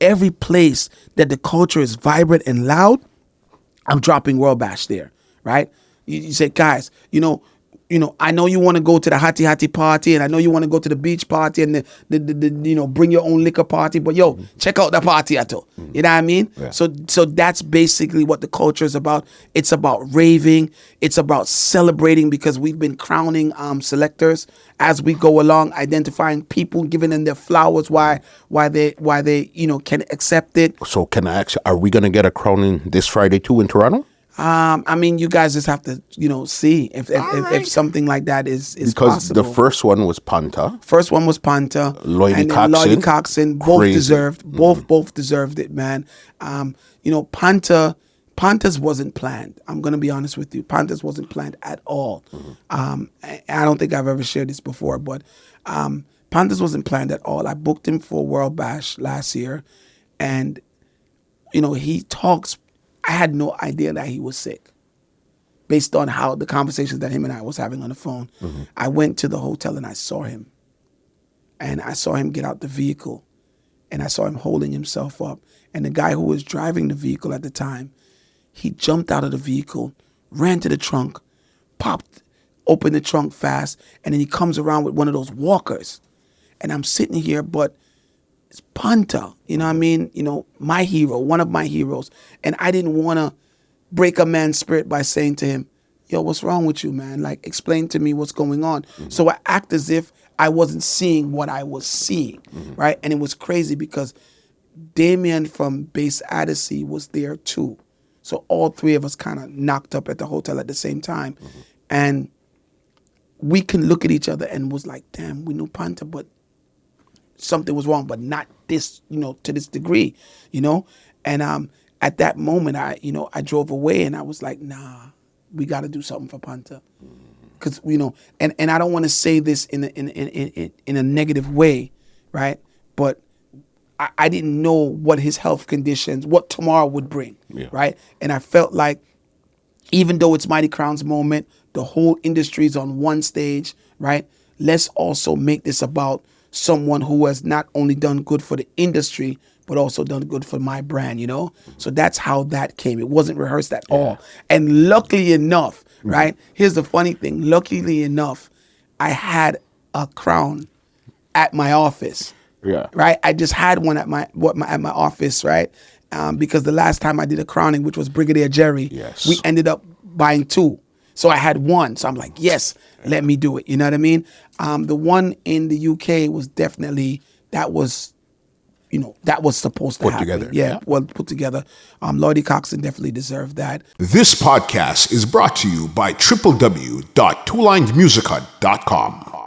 every place that the culture is vibrant and loud, I'm dropping World Bash there, right? You say, guys, I know you want to go to the Hattie party, and I know you want to go to the beach party and the bring your own liquor party, but check out the party at all. You know what I mean? Yeah. So that's basically what the culture is about. It's about raving. It's about celebrating, because we've been crowning selectors as we go along, identifying people, giving them their flowers, why they can accept it. So can I ask, are we going to get a crowning this Friday too in Toronto? You guys just have to, see if something like that is because possible. The first one was Panther. First one was Panther. Lloydie Coxon. Lloydie Coxon. Both Crazy. deserved. Both deserved it, man. Panthers wasn't planned. I'm gonna be honest with you. Panthers wasn't planned at all. I don't think I've ever shared this before, but Panthers wasn't planned at all. I booked him for World Bash last year, and he talks. I had no idea that he was sick, based on how the conversations that him and I was having on the phone. I went to the hotel and I saw him. And I saw him get out the vehicle, and I saw him holding himself up. And the guy who was driving the vehicle at the time, he jumped out of the vehicle, ran to the trunk, opened the trunk fast, and then he comes around with one of those walkers. And I'm sitting here, but it's Panther, you know what I mean? My hero, one of my heroes. And I didn't want to break a man's spirit by saying to him, yo, what's wrong with you, man? Like, explain to me what's going on. So I act as if I wasn't seeing what I was seeing, right? And it was crazy because Damien from Bass Odyssey was there too. So all three of us kind of knocked up at the hotel at the same time. And we can look at each other and was like, damn, we knew Panther, but something was wrong, but not this, to this degree, And at that moment, I drove away, and I was like, nah, we got to do something for Panther, because and I don't want to say this in a negative way, right? But I didn't know what his health conditions, what tomorrow would bring, right? And I felt like, even though it's Mighty Crown's moment, the whole industry is on one stage, right? Let's also make this about someone who has not only done good for the industry, but also done good for my brand, So that's how that came. It wasn't rehearsed at all. And luckily enough, right? Here's the funny thing. Luckily enough, I had a crown at my office. Yeah. Right? I just had one at my office, right? Because the last time I did a crowning, which was Brigadier Jerry, we ended up buying two. So I had one. So I'm like, yes, let me do it. You know what I mean? The one in the UK was definitely, that was supposed to put happen. Together. Yeah, well put together. Lloydie Coxon definitely deserved that. This podcast is brought to you by www.twolinedmusichut.com.